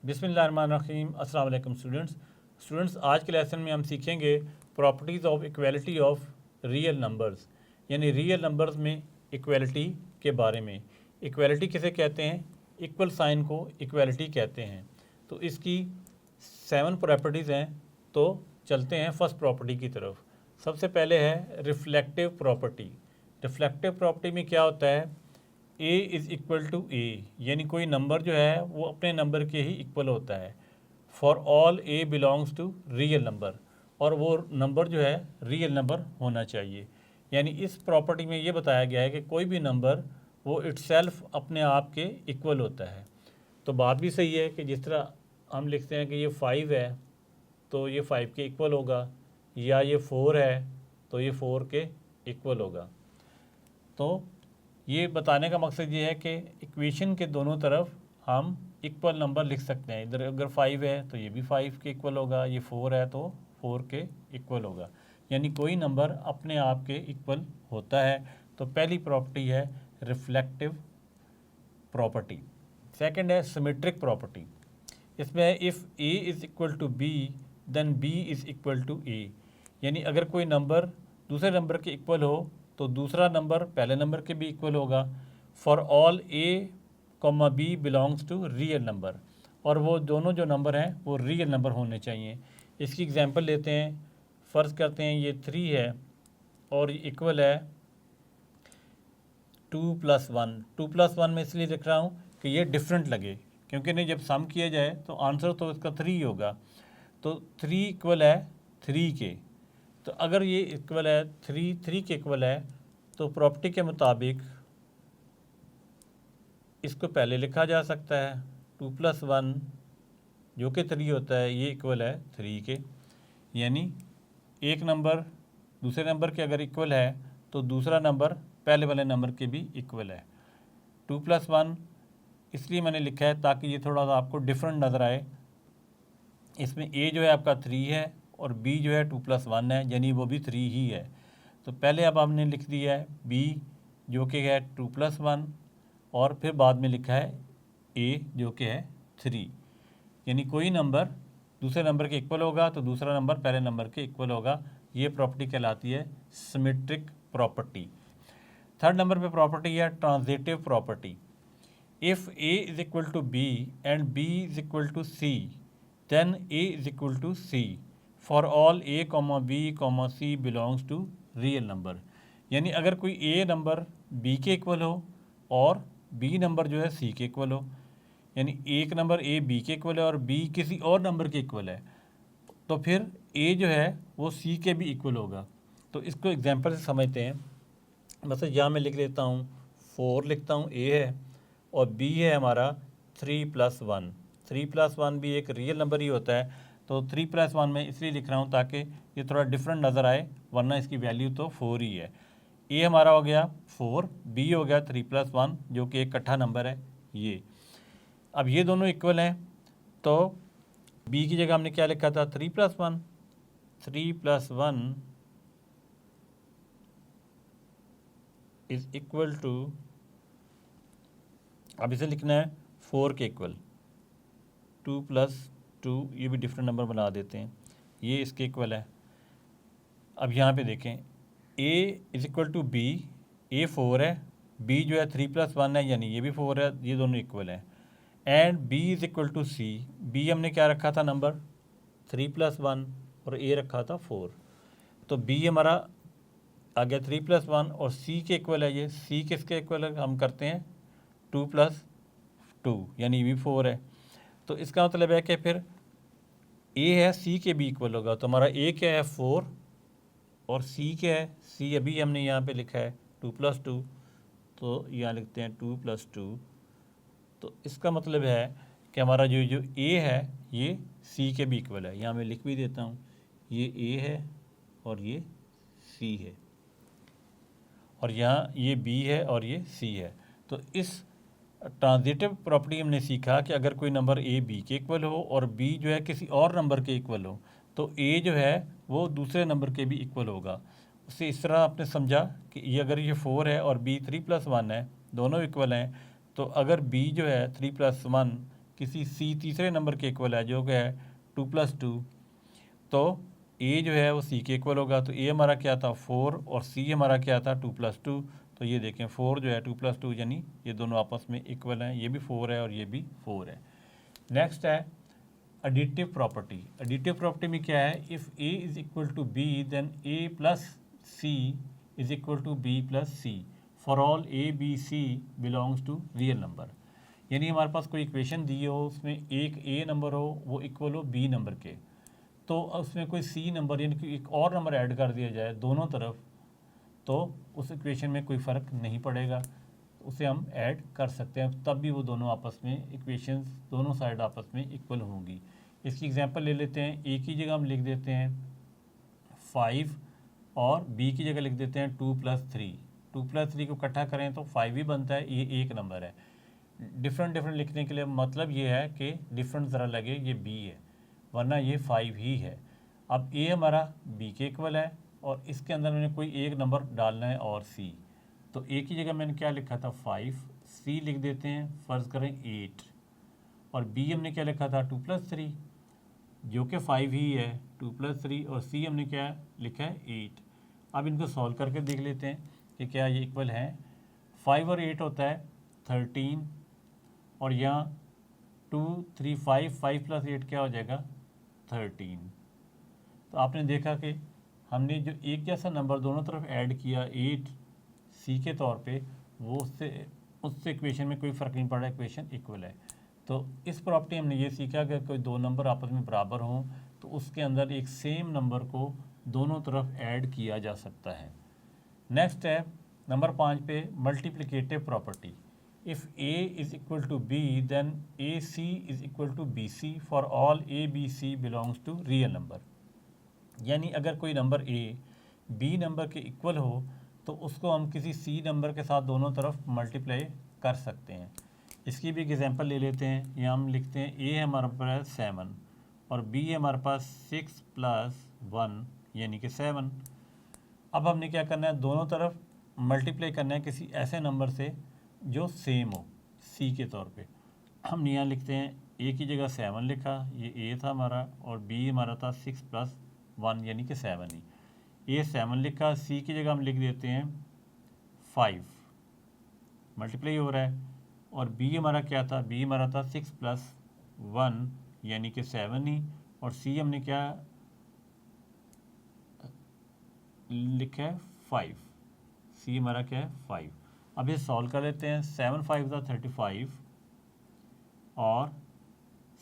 बिस्मिल्लाहिर्रहमानिर्रहीम। अस्सलाम वालेकुम स्टूडेंट्स, आज के लेसन में हम सीखेंगे properties of equality of real numbers, यानी रियल नंबर्स में इक्वालिटी के बारे में। इक्वालिटी किसे कहते हैं? इक्वल साइन को इक्वालिटी कहते हैं। तो इसकी 7 प्रॉपर्टीज़ हैं। तो चलते हैं फर्स्ट प्रॉपर्टी की तरफ। सबसे पहले है रिफ्लेक्टिव प्रॉपर्टी। रिफ्लेक्टिव प्रॉपर्टी में क्या होता है? ए इज़ इक्वल टू ए, यानी कोई नंबर जो है वो अपने नंबर के ही इक्वल होता है। For all A belongs to real number, और वो नंबर जो है रियल नंबर होना चाहिए। यानी इस प्रॉपर्टी में ये बताया गया है कि कोई भी नंबर वो इट्सेल्फ अपने आप के इक्वल होता है। तो बात भी सही है कि जिस तरह हम लिखते हैं कि ये 5 है तो ये 5 के इक्वल होगा, या ये 4 है तो ये 4 के इक्वल होगा। तो ये बताने का मकसद ये है कि इक्वेशन के दोनों तरफ हम इक्वल नंबर लिख सकते हैं। इधर अगर 5 है तो ये भी 5 के इक्वल होगा, ये 4 है तो 4 के इक्वल होगा। यानी कोई नंबर अपने आप के इक्वल होता है। तो पहली प्रॉपर्टी है रिफ्लेक्टिव प्रॉपर्टी। सेकंड है सिमेट्रिक प्रॉपर्टी। इसमें है if A is equal to B then B is equal to A, यानी अगर कोई नंबर दूसरे नंबर के इक्वल हो तो दूसरा नंबर पहले नंबर के भी इक्वल होगा। For all A comma B belongs to real number, और वो दोनों जो नंबर हैं वो रियल नंबर होने चाहिए। इसकी एग्जांपल लेते हैं। फ़र्ज़ करते हैं ये 3 है और इक्वल है 2+1। 2+1 में इसलिए लिख रहा हूँ कि ये डिफरेंट लगे, क्योंकि नहीं, जब सम किया जाए तो आंसर तो इसका 3 ही होगा। तो 3 इक्वल है 3 के। तो अगर ये इक्वल है 3 के इक्वल है तो प्रॉपर्टी के मुताबिक इसको पहले लिखा जा सकता है 2+1 जो कि 3 होता है, ये इक्वल है 3 के। यानी एक नंबर दूसरे नंबर के अगर इक्वल है तो दूसरा नंबर पहले वाले नंबर के भी इक्वल है। 2+1 इसलिए मैंने लिखा है ताकि ये थोड़ा सा आपको डिफरेंट नज़र आए। इसमें ए जो है आपका 3 है और बी जो है 2+1 है, यानी वो भी 3 ही है। तो पहले अब हमने लिख दिया है बी जो कि है 2+1, और फिर बाद में लिखा है ए जो कि है 3। यानी कोई नंबर दूसरे नंबर के इक्वल होगा तो दूसरा नंबर पहले नंबर के इक्वल होगा। ये प्रॉपर्टी कहलाती है सिमेट्रिक प्रॉपर्टी। थर्ड नंबर पे प्रॉपर्टी है transitive property. If A is equal to B and B is equal to C then A is equal to C for all A comma B comma C belongs to real number. यानी अगर कोई A number B के equal हो और B number जो है सी के equal हो, यानी एक नंबर ए बी के इक्वल है और बी किसी और नंबर के इक्वल है, तो फिर ए जो है वो सी के भी इक्वल होगा। तो इसको एग्जांपल से समझते हैं। बस यहाँ मैं लिख लेता हूँ 4 लिखता हूँ, ए है, और बी है हमारा 3+1। 3+1 भी एक रियल नंबर ही होता है। तो 3+1 में इसलिए लिख रहा हूँ ताकि ये थोड़ा डिफरेंट नज़र आए, वरना इसकी वैल्यू तो 4 ही है। ए हमारा हो गया 4, बी हो गया 3+1 जो कि एक इकट्ठा नंबर है ये। अब ये दोनों इक्वल हैं तो बी की जगह हमने क्या लिखा था? 3+1। 3+1 इज़ इक्वल टू, अब इसे लिखना है 4 के इक्वल। 2+2 ये भी डिफरेंट नंबर बना देते हैं, ये इसके इक्वल है। अब यहाँ पे देखें a is equal to B, A 4 है, b जो है 3+1 है, यानी ये भी 4 है, ये दोनों इक्वल हैं। And b is equal to C, b हमने क्या रखा था नंबर 3+1 और a रखा था 4। तो b हमारा आ गया 3+1 और c के इक्वल है। ये c किसके इक्वल है? हम करते हैं 2+2, यानी ये भी 4 है। तो इसका मतलब है कि फिर a है c के भी इक्वल होगा। तो हमारा a क्या है 4 और c क्या है? c अभी हमने यहाँ पे लिखा है 2+2, तो यहाँ लिखते हैं 2+2। तो इसका मतलब है कि हमारा जो a है ये c के भी इक्वल है। यहाँ मैं लिख भी देता हूँ, ये a है और ये c है, और यहाँ ये b है और ये c है। तो इस ट्रांजिटिव प्रॉपर्टी हमने सीखा कि अगर कोई नंबर a b के इक्वल हो और b जो है किसी और नंबर के इक्वल हो तो a जो है वो दूसरे नंबर के भी इक्वल होगा। उससे इस तरह आपने समझा कि ये अगर ये 4 है और b 3+1 है, दोनों इक्वल हैं, तो अगर b जो है 3+1 किसी सी तीसरे नंबर के इक्वल है जो कि है 2+2, तो ए जो है वो सी के इक्वल होगा। तो ए हमारा क्या था 4 और सी हमारा क्या था 2+2। तो ये देखें 4 जो है 2+2 यानी ये दोनों आपस में इक्वल हैं, ये भी 4 है और ये भी 4 है। नेक्स्ट है एडिटिव प्रॉपर्टी। एडिटिव प्रॉपर्टी में क्या है, if A is equal to B then A plus C is equal to B plus C for all A B C belongs to real number. यानी हमारे पास कोई इक्वेशन दी हो, उसमें एक ए नंबर हो वो इक्वल हो बी नंबर के, तो उसमें कोई सी नंबर यानी कि एक और नंबर ऐड कर दिया जाए दोनों तरफ, तो उस इक्वेशन में कोई फ़र्क नहीं पड़ेगा, उसे हम ऐड कर सकते हैं, तब भी वो दोनों आपस में इक्वेशंस दोनों साइड आपस में इक्वल होंगी। इसकी एग्जांपल ले लेते हैं। ए की जगह हम लिख देते हैं 5 और बी की जगह लिख देते हैं 2+3। 2+3 को इकट्ठा करें तो 5 ही बनता है, ये एक नंबर है। डिफरेंट लिखने के लिए मतलब ये है कि डिफरेंट ज़रा लगे ये बी है, वरना ये 5 ही है। अब ए हमारा बी के इक्वल है और इसके अंदर मैंने कोई एक नंबर डालना है और सी, तो ए की जगह मैंने क्या लिखा था 5, सी लिख देते हैं, फ़र्ज़ करें 8, और बी हमने क्या लिखा था 2+3 जो कि 5 ही है 2+3, और सी हमने क्या लिखा है 8। अब इनको सॉल्व करके देख लेते हैं कि क्या ये इक्वल है। 5 और 8 होता है 13, और यहाँ 2 3 5 + 8 क्या हो जाएगा 13। तो आपने देखा कि हमने जो एक जैसा नंबर दोनों तरफ ऐड किया 8 सी के तौर पे, वो उससे इक्वेशन में कोई फ़र्क नहीं पड़ रहा, इक्वेशन इक्वल है। तो इस प्रॉपर्टी हमने ये सीखा कि कोई दो नंबर आपस में बराबर हों तो उसके अंदर एक सेम नंबर को दोनों तरफ ऐड किया जा सकता है। नेक्स्ट है नंबर 5 पे multiplicative property. If A is equal to B then A C is equal to B C for all A B C belongs to real number. यानी अगर कोई नंबर ए बी नंबर के equal हो तो उसको हम किसी सी नंबर के साथ दोनों तरफ मल्टीप्लाई कर सकते हैं। इसकी भी एक एग्जांपल ले लेते हैं। यहाँ हम लिखते हैं ए हमारे पास 7 और बी है हमारे पास 6 + 1 यानी कि 7। अब हमने क्या करना है, दोनों तरफ मल्टीप्लाई करना है किसी ऐसे नंबर से जो सेम हो सी के तौर पे। हम यहाँ लिखते हैं ए की जगह 7 लिखा, ये ए था हमारा, और बी हमारा था 6 + 1 यानी कि 7 ही। ए 7 लिखा, सी की जगह हम लिख देते हैं 5, मल्टीप्लाई हो रहा है, और बी हमारा क्या था, बी हमारा था 6 + 1 यानी कि 7 ही, और सी हमने क्या लिखा है 5, सी हमारा क्या है 5। अब ये सॉल्व कर लेते हैं। 7 × 5 = 35 और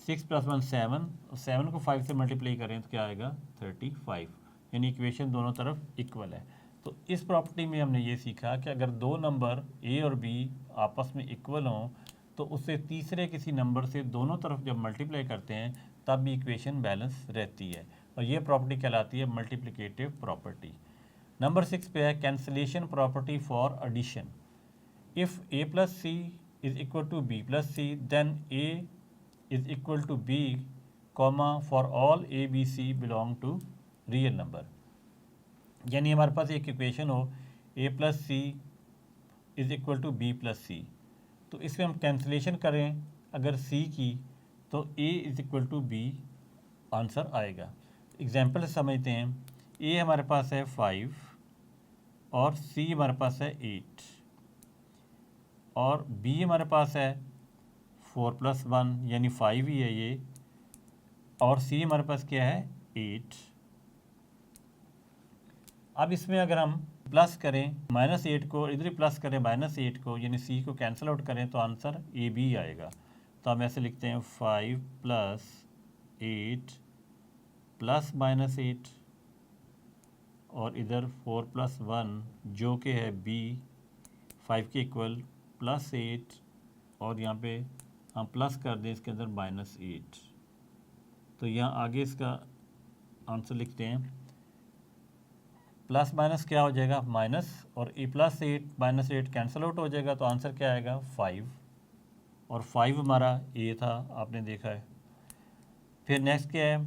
6 + 1 7, और 7 को 5 से मल्टीप्लाई करें तो क्या आएगा 35, यानी इक्वेशन दोनों तरफ इक्वल है। तो इस प्रॉपर्टी में हमने ये सीखा कि अगर दो नंबर ए और बी आपस में इक्वल हों तो उससे तीसरे किसी नंबर से दोनों तरफ जब मल्टीप्लाई करते हैं तब भी इक्वेशन बैलेंस रहती है, और ये प्रॉपर्टी कहलाती है मल्टीप्लिकेटिव प्रॉपर्टी। नंबर 6 पे है cancellation property for addition. If a + c is equal to b + c then a is equal to b, for all a b c belong to real number. यानी हमारे पास एक equation हो a + c is equal to b + c, तो इसमें हम cancellation करें अगर c की तो a is equal to b answer आएगा। एग्जाम्पल से समझते हैं। a हमारे पास है 5 और c हमारे पास है 8, और b हमारे पास है 4 + 1 यानी 5 ही है ये, और c हमारे पास क्या है 8। अब इसमें अगर हम प्लस करें -8 को, इधर ही प्लस करें -8 को, यानी c को कैंसिल आउट करें तो आंसर ए बी आएगा। तो हम ऐसे लिखते हैं 5 + 8 + -8, और इधर 4 + 1 जो कि है b 5 के इक्वल +8, और यहाँ पे हम प्लस कर दें इसके अंदर -8, तो यहाँ आगे इसका आंसर लिखते हैं प्लस माइनस क्या हो जाएगा माइनस, और +8 -8 कैंसिल आउट हो जाएगा, तो आंसर क्या आएगा 5, और 5 हमारा ए था आपने देखा है। फिर नेक्स्ट क्या है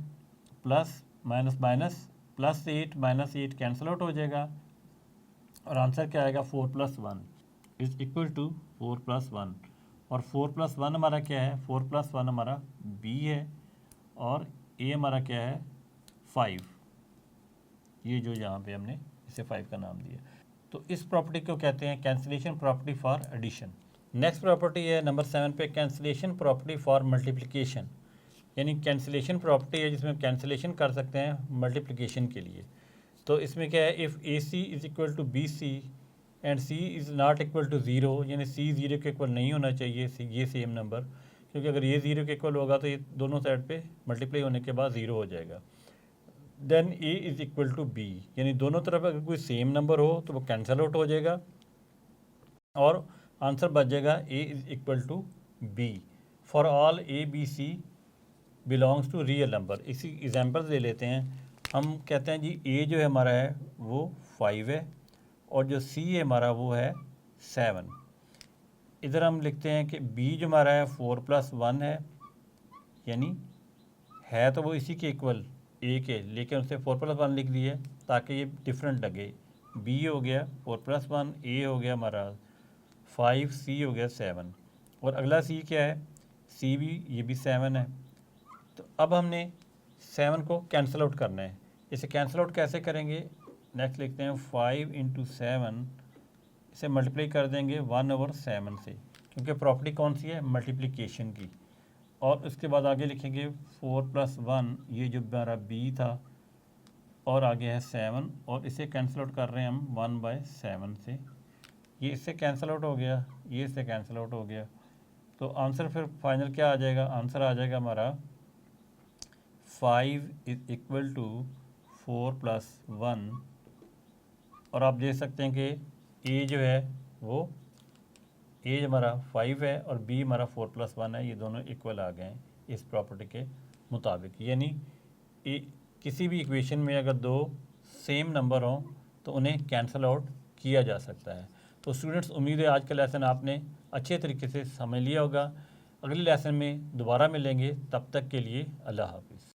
plus minus minus, +8 -8 cancel out हो जाएगा, और आंसर क्या आएगा 4 + 1 इज़ इक्वल टू 4 + 1, और 4+1 हमारा क्या है, 4+1 हमारा b है, और a हमारा क्या है 5, ये जो यहाँ पे हमने इसे 5 का नाम दिया। तो इस प्रॉपर्टी को कहते हैं cancellation property for addition. Next property है नंबर 7 पे, कैंसिलेशन प्रॉपर्टी फॉर मल्टीप्लिकेशन। यानी कैंसिलेशन प्रॉपर्टी है जिसमें कैंसिलेशन कर सकते हैं मल्टीप्लिकेशन के लिए। तो इसमें क्या है, if AC is equal to BC and C is not equal to 0, यानी C 0 के इक्वल नहीं होना चाहिए ये सेम नंबर, क्योंकि अगर ये 0 के इक्वल होगा तो ये दोनों साइड पे मल्टीप्लाई होने के बाद 0 हो जाएगा। Then A is equal to B, यानी दोनों तरफ अगर कोई सेम नंबर हो तो वो कैंसल आउट हो जाएगा और आंसर बच जाएगा A is equal to B for all ABC belongs to real number. इसी एग्जांपल ले लेते हैं। हम कहते हैं जी A जो है हमारा है वो 5 है और जो C है हमारा वो है 7। इधर हम लिखते हैं कि B जो हमारा है 4+1 है, यानी है तो वो इसी के इक्वल A के, लेकिन उससे 4+1 लिख दिए ताकि ये डिफरेंट लगे। B हो गया 4+1, A हो गया हमारा 5, C हो गया 7, और अगला C क्या है, C भी, ये भी 7 है। तो अब हमने 7 को कैंसिल आउट करना है। इसे कैंसिल आउट कैसे करेंगे, नेक्स्ट लिखते हैं 5 × 7, इसे मल्टीप्लाई कर देंगे 1/7 से, क्योंकि प्रॉपर्टी कौन सी है, मल्टीप्लिकेशन की। और उसके बाद आगे लिखेंगे 4+1, ये जो हमारा B था, और आगे है 7, और इसे कैंसिल आउट कर रहे हैं हम 1/7 से। ये इससे कैंसिल आउट हो गया, ये इससे कैंसिल आउट हो गया। तो आंसर फिर फाइनल क्या आ जाएगा, आंसर आ जाएगा हमारा 5 इज़ इक्वल टू 4+1, और आप देख सकते हैं कि A जो है वो A हमारा 5 है और B हमारा 4+1 है, ये दोनों इक्वल आ गए हैं इस प्रॉपर्टी के मुताबिक। यानी किसी भी इक्वेशन में अगर दो सेम नंबर हों तो उन्हें कैंसल आउट किया जा सकता है। तो स्टूडेंट्स, उम्मीद है आज का लेसन आपने अच्छे तरीके से समझ लिया होगा। अगले लेसन में दोबारा मिलेंगे, तब तक के लिए अल्लाह हाफिज़।